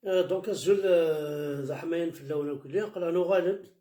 دونك الزول ذا حماين في اللون وكلي قرانو غالب.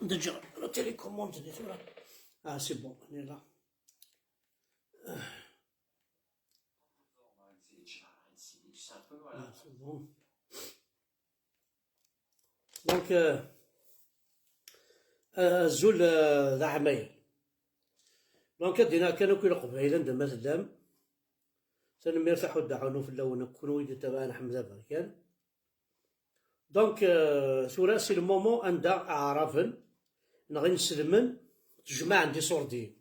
déjà la télécommande est là. Ah c'est bon, on est là. Ah, c'est bon. Donc الزول ذا عمايل. دونك دينا كانوا كل قبيله عندما تدام سنميرتاحو دعونو في اللون كونو يدي تبعنا حمزه بركان. دونك سورا سي المومون عندها اعرافن نغي نسلمن تجمع عندي صوردي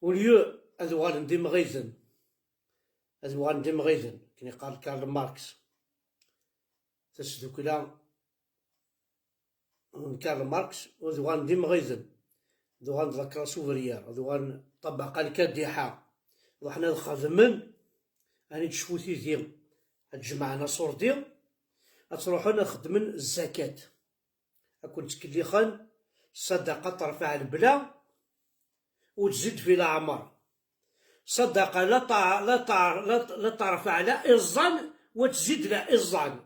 وليو اذوال ندي مغيزن اذوال ندي مغيزن كني قال كارل ماركس تسدو كلا كارل ماركس وذوال ندي مغيزن ذوال نذكر سوفريار ذوال طبق الكادحة وحنا خدمن اني تشوفو تيزي تجمعنا صوردي تروحو نخدمن الزكاة اكون تكليخان صدقة ترفع البلا وتزيد في الأعمار، صدقة لا ترفع لا إظن وتزيد لا إظن،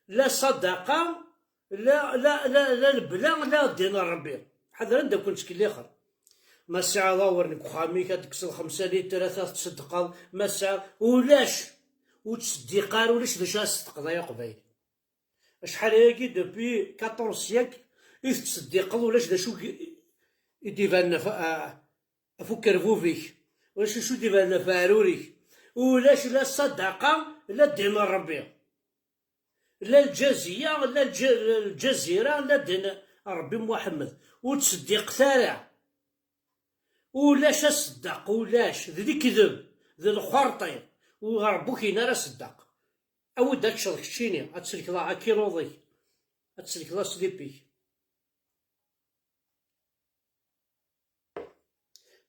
لا صدقة لا البلا لا دينار ربي حذر عندك كنت كليخر ما الساعة ضاورنك وخامي كتكسر 5 لتر 3 تصدقة ما الساعة ولاش وتصدقان ولاش باش تصدق يا قبيل شحال هاكي دوبي 14 سيكل إذ تصدقوا ولاش دا شو يديفالنا فكر فوفيك ولاش شو ديفالنا فاروريك ولاش لا الصدقة لا دينار ربي لا الجزية لا الجزيرة لا دين ربي محمد وتصدق ثارع ولاش الصدق ولاش ذي كذب ذي الخرطي وربك ينار صدق أو داك شرك تشيني أتسلك لا كيلوضي أتسلك لا سليبيك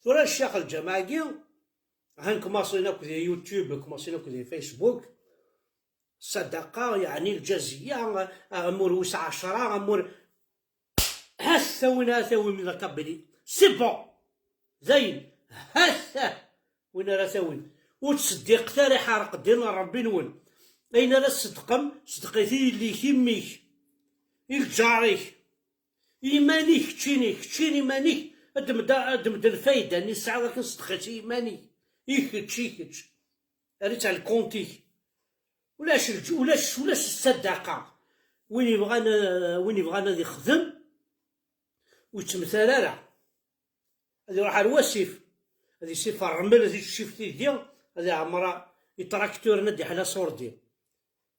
ثورا الشيخ الجماعي هان كماصينا كذا يوتيوب كماصينا كذا فيسبوك صدقة يعني الجزية أمور وسع 10 أمور هسا وين هسا وين من قبلي سي بون زين هسا وين راه وين وتصدق تاري حارق دينا ربي نون أين لا صدقم صدقيتي اللي يهمك الجاريك إيمانيك تشيني مانيك أدمد الفايدة ني الساعة ذاك صدقيتي إيماني يكتش ريت على الكونتي ولاش الصدقة وين يبغانا يخدم ويتمثال راه هذه راح الوسيف هذه سيف الرمل هذه شفتي ديال هذه عمرها يتراكتور ندي حنا صوردي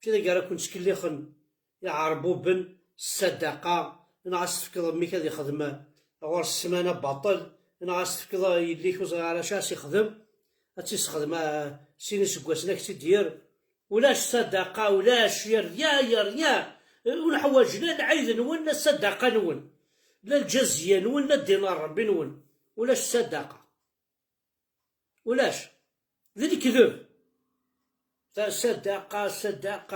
كذا قال كنت كليخن يعربو بن الصدقة انا عاستفكر مي كذا يخدم غور السمانة باطل انا عاستفكر يليك وزغ على شاس يخدم تيستخدم سيني سكواسنا كتي دير ولاش صدقة ولاش يا ونحواج لا العيد نون لا الصدقة نون لا الجزية نون لا الدينار ربي نون ولاش الصدقة ولاش ذي كذب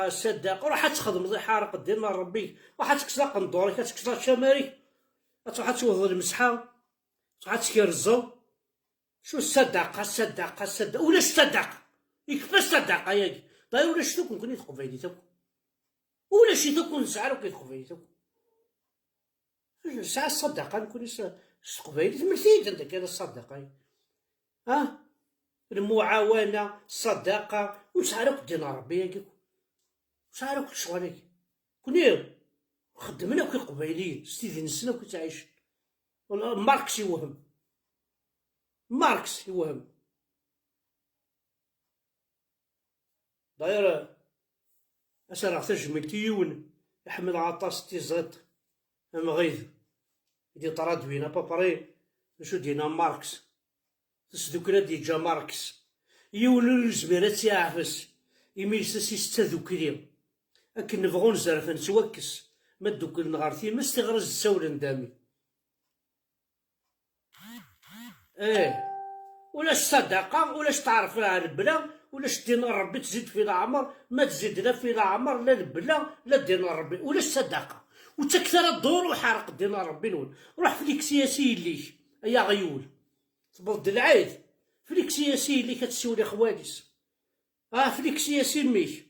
صدقة راح تخدم ضي حارق الدينار ربي راح تكسر قندورك تكسر شماريك تروح توض المسحة تروح تسكير الزو شو الصدقة ولاش الصدقة يكفى الصدقة ياك طيب ولاش تكون كوني تقبيلي تكون ولاش تكون سعر وكي تقبيلي تكون ساعة الصدقة نكوني تقبيلي تمثيل انت كذا الصدقة المعاونة الصدقة وسعرك دينار ربي ياك وسعرك شغالك كوني خدمنا كي قبيليين ستيفن سنة كي تعيش ماركس يوهم داير أسرع تجميلتيون يحمد عطاس تيزغط مغيث يدي طرادوينا باباري شو دينا ماركس تسدوكنا ديجا ماركس يولو الزميرات يعفس يميسس يستذكري أكن نبغو نزرف نتوكس ما دوكل نغارتي ما استغرز السول ندامي ولاش صدقة ولاش تعرف لها البلا ولاش دينا ربي تزيد في العمر ما تزيد لا في العمر لا البلا لا دينا ربي ولاش صدقة وتكثر الدور وحرق دينا ربي نقول روح فليك سياسي ليك يا غيول تبرد العيد فليك سياسي اللي كتسولي خواليس فليك سياسي ميك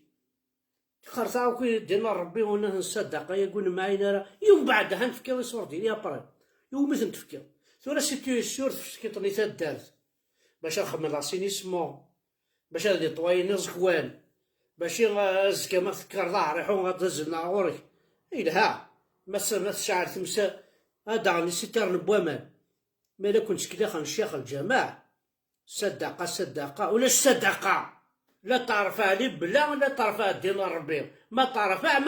خرطاو كي دينا ربي وانا نصدق يقول معايا راه يوم بعدها نفكر يصور ديالي ابري يوم مثل نتفكر ثورا سيتياسيون تفكيطني تدارت باش نخمم لاسينيسمون باش هادي طوايني زكوان باش زكا ما تفكر ظهري ريحو غادزلنا غورك إلها ما تشعر تمسا هذا غني سيتر نبوامان ما لا كنت كدا الشيخ الجماعة صدقة ولاش صدقة لا تعرفها لي بلا لا تعرفها دينا ربي ما تعرفها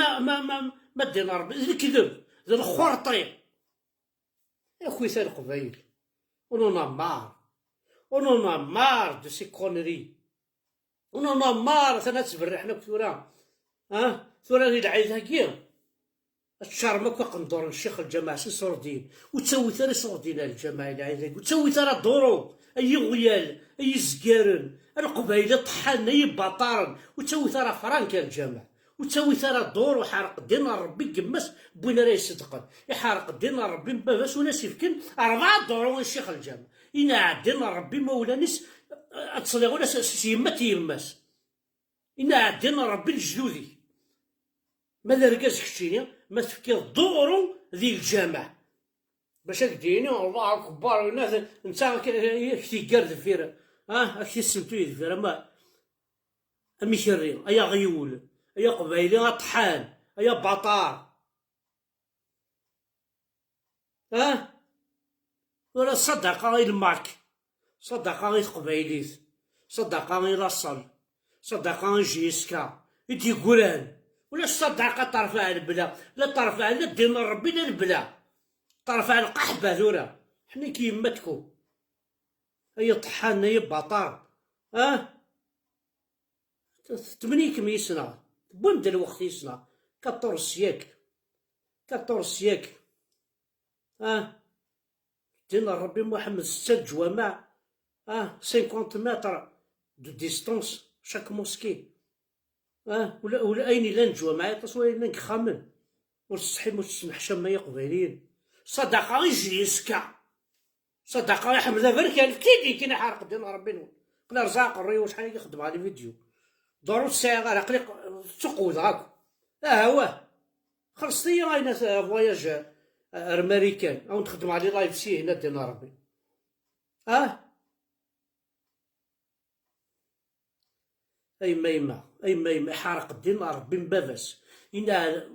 ما دينا ربي الكذب ذا الخرطي يا خويا ثا القبايل اون مار دو سي كونري اون مار ثنا تبرحنا ثورا ثورا اللي العيد هكيا الشرمك وقندور الشيخ الجماعة سي صوردين وتسوي ثاني صوردين الجماعة العيد وتسوي ثاني دورو اي غيال اي زكارن القبايلة طحان اي باطارن وتسوي ثرا فرانكا الجامع وتسوي ثرا دور وحرق دينا ربي قماس بوين راه يصدقن يحرق دينا ربي مباباس وناس يفكن 4 دور الشيخ الجامع إنا دينا ربي مولانيس تصلي ولا سيمات يماس إنا دينا ربي لجدودي ماذا ركاز كشتيني ما تفكر دورو ذي الجامع باش ديني الله اكبر الناس نتا كي قرد فير كي سمتو يدفير ما ميشري ايا غيول ايا قبايلي طحان ايا بطار ولا صدقة غير المارك صدقة غير قبايليت صدقة غير لاصال صدقة غير جيسكا يدي قران ولا صدقة طرف على البلا لا طرف على دين ربي لا البلا طرف على القحبة ذورا حنا كيماتكو هي طحان هي بطار 8 يسنا بومد الوقت يسنا 14 سياك دين ربي محمد 6 جوامع 50 متر دو ديستونس شاك موسكي ولا اين لا نجوامع تصوير لا نخمم والصحي متسمح شما يقبلين صدقة غير جيسكا صدقة غير حمزة بركان كي نحرق دين ربي قلا رزاق الريو شحال يخدم على الفيديو ضروري الساعة غير عقلي تقود هاك هواه خلصتي غاينا فواياج امريكان او نخدم على لايف سي هنا دين ربي اي ما حارق الدين ربي مباباس إنا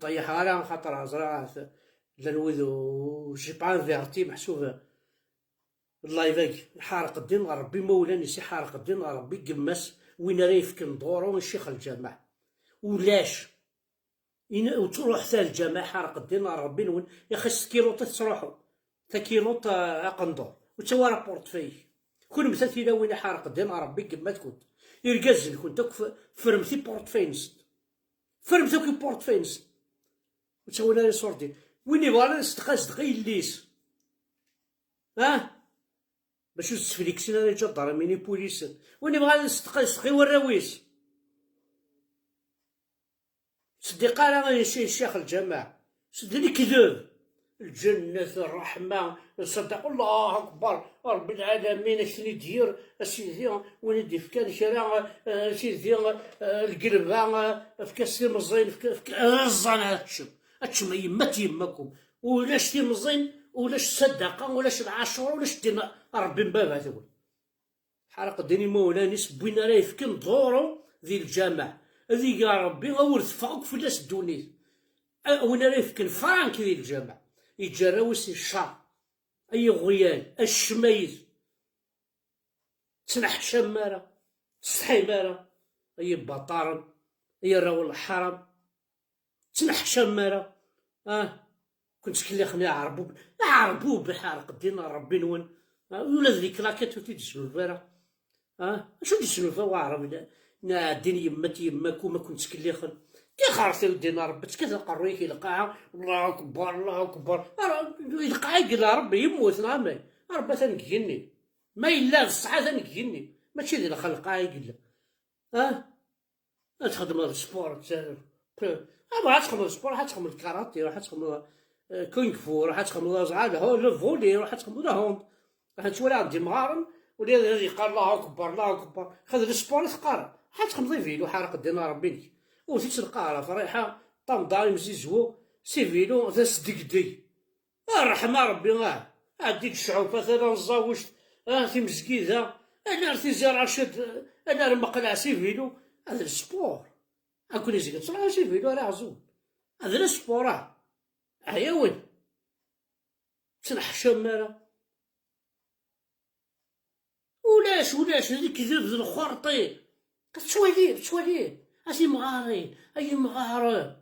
طيح على خاطر زرعة لنوذو جي با انفيرتي محسوبة اللايفاك حارق الدين ربي مولاني سي حارق الدين ربي قماس وين راه يفكن دورو الشيخ الجامع ولاش وتروح حتى الجامع حارق الدين ربي نون يا خاص كيلوط تروحو تا كيلوط اقندور وتوا راه بورتفاي كون مثلا وين حارق الدين ربي كما تكون يركزن كنت فرمتي بورتفاينس فرمتو كي بورتفاينس وتوا انا صورتي وين يبغى نستقى يليس باش تسفليكسين انا جا ضرميني بوليس وين يبغى نستقى وراويس صديق انا غنمشي الشيخ الجماعة صدقني كذب الجنة الرحمة صدق الله أكبر رب العالمين أشني دير أسيدي وين دي فكان شرا أسيدي القلبة فكاسي مزين الزان هاتشم يمات يماكم ولاش تي مزين ولاش صدقة ولاش العاشورة ولاش دينا ربي مبابا تقول حرق ديني مولاني سبوينا راه يفكن دورو ذي الجامع هذي يا ربي غورث فوق فلاس الدونيت وين راه يفكن فرانك ذي الجامع يتجراوس الشعر اي غيال الشمايز تسنح شمارة تسحيمارة اي بطارم اي راول الحرم تسنح شمارة كنت كلي عربوب بحرق دينا ربي نون ولا ذيك لاكات وتيدسلو الفارة شو تسنوفا واعرف نادين يماك وما كنت كليخن كي خرجت ودينا ربي كتلقى الريك القاعة الله أكبر الله أكبر القاعة قال ربي يموت نعمي ربي تنقيني ما إلا الصحة تنقيني ماشي ديال القاعة يقول تخدم السبور ما تخدم السبور راح تخدم الكاراتي راح تخدم كونغ فو راح تخدم زعاد هو لو فولي راح تخدم الهوند راح تولي عندي مغارم ولي يقال الله أكبر الله أكبر خذ السبور تقارا راح تخدم فيلو حارق دينا ربي وزيد تلقاها فريحة طام داري مزيزو سي فيلو ذا صدقدي الرحمة ربي ديك الشعوب مثلا الزاوش في مسكيدة انا رثي زي راشد انا المقلع سي فيلو هذا السبور اكون زيد تصرا سي فيلو راه عزون هذا السبور هيا وين تنحشم مالا ولاش هذيك كذب ذا الخرطي تشواليه أسي مغارين أي مغارة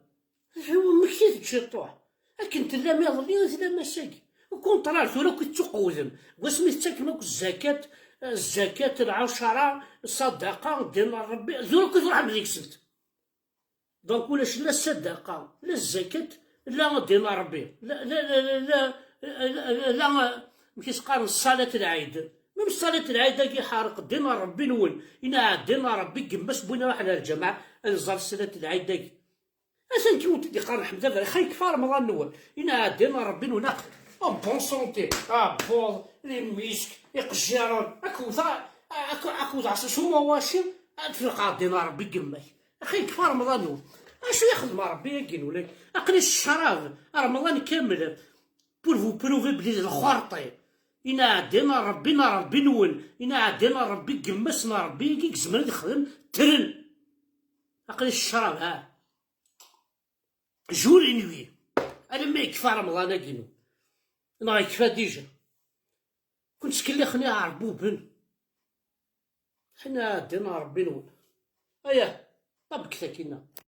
هو مكيت تشطوح لكن تلا ما يظلي تلا ما ساكي وكونطرال ثولا كنت تقوذم واسمي تاكلوك الزكاة العشرة الصدقة ديال ربي ذولا كنت تروح بديك السبت دونك ولاش لا الصدقة لا الزكاة لا ديال ربي لا مكيش قال الصلاة العيد ميم صلاة العيد كي حارق دينا ربي نول إنا دينا ربي كماش بوينا واحد الجماعة نزار صلاة العيد داك أسان كي ولد يقرا حمزة خاي كفار رمضان نول إنا دينا ربي نول بون سونتي بون لي ميسك يقجارون أكو عصا شوما واشي تلقى دينا ربي كماش خاي كفار رمضان نول اشو يخدم ربي ياكي نولك أقلي الشراب رمضان كامل بور فو بروفي بلي الخرطي إنا عدينا ربي نول إنا عدينا ربي قمسنا ربي كيك زمان يخدم ترن أقل الشراب جور نوي أنا ما يكفى رمضان كينو أنا يكفى ديجا كنت كلي عربوبن حنا عدينا ربي نول أيا طب كذا كينا